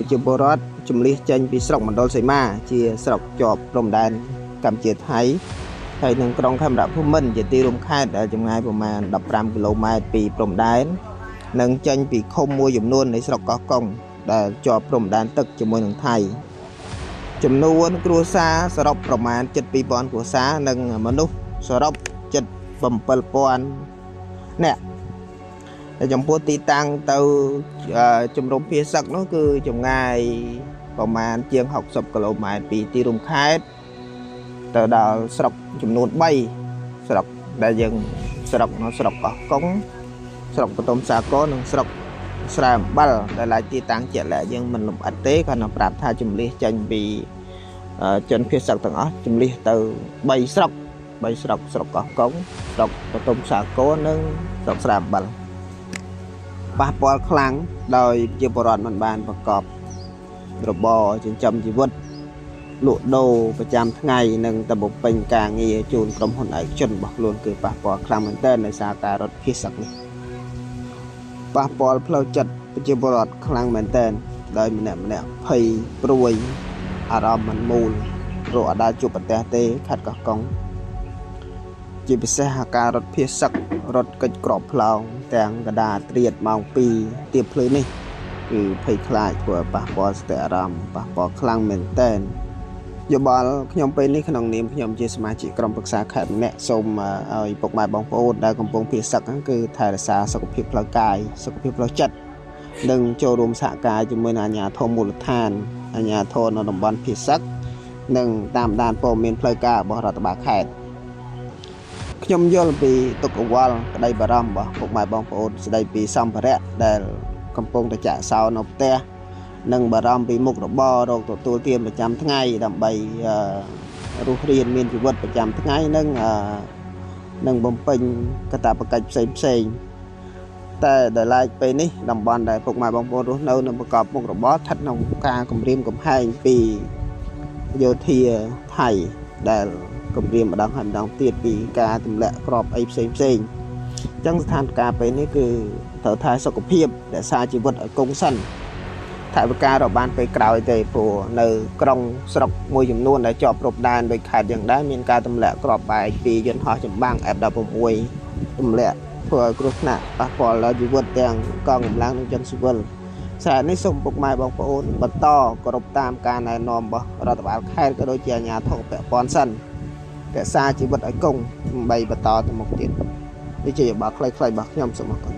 ជាបរដ្ឋជំនះចេញពីស្រុកមណ្ឌលសីមាជាស្រុកជាប់ព្រំដែនកម្ពុជាថៃហើយនឹងក្រុងខេមរភូមិន្ទជាទីរួមខេត្តដែលចម្ងាយប្រមាណ15គីឡូម៉ែត្រពីព្រំដែននិងចេញពីឃុំមួយចំនួននៃស្រុកកោះកុងដែលជាប់ព្រំដែនទឹកជាមួយនឹងថៃចំនួនគ្រួសារសរុបប្រមាណ72000គ្រួសារនិងមនុស្សសរុប77000នាក់តែចំពោះទីតាំងទៅជំរំភាសឹកនោះគឺចម្ងាយប្រមាណជាង60គីឡូម៉ែត្រពីទីរួមខេត្តទៅដល់ស្រុកចំនួន3ស្រុកដែលយើងស្រុកកោះកុងស្រុកបតុមសាគរនិងស្រុកស្រែអំបិលដែលឡាយទីតាំងជាក់លាក់យើងមិនលម្អិតទេគ្រាន់តែប្រាប់ថាជំនះចេញពីជនភាសឹកទាំងអស់ជំនះទៅ3ស្រុកស្រុកកោះកុងស្រុកបតុមសាគរនិងស្រុកស្រែអំបិលប៉ះពាល់ខ្លាំងដោយជាបរដ្ឋមិនបានប្រកបរបរចិញ្ចឹមជីវិតលក់ដូរប្រចាំថ្ងៃនិងទៅបំពេញការងារជូនក្រុមហ៊ុនឯកជនរបស់ខ្លួនគឺប៉ះពាល់ខ្លាំងមែនទែនដោយសារការរត់ភាសឹកនេះប៉ះពាល់ផ្លូវចិត្តប្រជាពលរដ្ឋខ្លាំងមែនទែនដោយម្នាក់ភ័យព្រួយអារម្មណ៍មិនមូលរកអដាលជួបប្រទះទេខេត្តកោះកុងជាពិសេសការរត់ភាសឹករត់កិច្ចក្របផ្លោងទាំងកដាត្រៀតម៉ោង2ទៀបភ្លឺនេះគឺភ័យខ្លាចធ្វើប៉ះពាល់ស្ទះអារម្មណ៍ប៉ះពាល់ខ្លាំងមែនទែនយោបល់ខ្ញុំពេលនេះក្នុងនាមខ្ញុំជាសមាជិកក្រុមប្រឹក្សាខេត្តម្នាក់សូមឲ្យពុកម៉ែបងប្អូនដែលកំពុងភាសឹកគឺថែរក្សាសុខភាពផ្លូវកាយសុខភាពផ្លូវចិត្តនិងចូលរួមសហការជាមួយនឹងអាជ្ញាធរមូលដ្ឋានអាជ្ញាធរនៅតំបន់ភាសឹកនិងតាមដានព័ត៌មានផ្លូវការរបស់រដ្ឋបាលខេត្តខ្ញុំយល់ពីទុក្ខកង្វល់ក្តីបារម្ភរបស់ពុកម៉ែបងប្អូនស្តីពីសម្ភារៈដែលកំពុងតែចាក់សោនៅផ្ទះនិងបារម្ភពីមុខរបររកទទួលទានប្រចាំថ្ងៃដើម្បីរស់រានមានជីវិតប្រចាំថ្ងៃនិងបំពេញកាតព្វកិច្ចផ្សេងតែដល់ឡែកពេលនេះតំបន់ដែលពុកម៉ែបងប្អូនរស់នៅនិងប្រកបមុខរបរស្ថិតក្នុងការគម្រាមកំហែងពីយោធាថៃដែលគម្រាមម្ដងហើយម្ដងទៀតពីការទម្លាក់គ្រាប់អីផ្សេងអញ្ចឹងស្ថានភាពពេលនេះគឺត្រូវថែសុខភាពរក្សាជីវិតឲ្យគង់សិនថវិការកបានពេលក្រោយទេព្រោះនៅក្រុងស្រុកមួយចំនួនដែលជាប់ព្រំដែនដោយខេត្តយ៉ាងដែរមានការទម្លាក់គ្រាប់បែកពីយន្តហោះចម្បាំង F16 ទម្លាក់ធ្វើឲ្យគ្រោះថ្នាក់ប៉ះពាល់ដល់ជីវិតទាំងកងកម្លាំងនិងជនស៊ីវិលសារនេះសូមពុកម៉ែបងប្អូនបន្តគោរពតាមការណែនាំរបស់រដ្ឋបាលខេត្តក៏ដូចជាអាជ្ញាធរពាក់ព័ន្ធសិនរក្សាជីវិតឲ្យគង់ដើម្បីបន្តទៅមុខទៀតនេះជាយោបល់ខ្លីៗរបស់ខ្ញុំសូមអរគុណ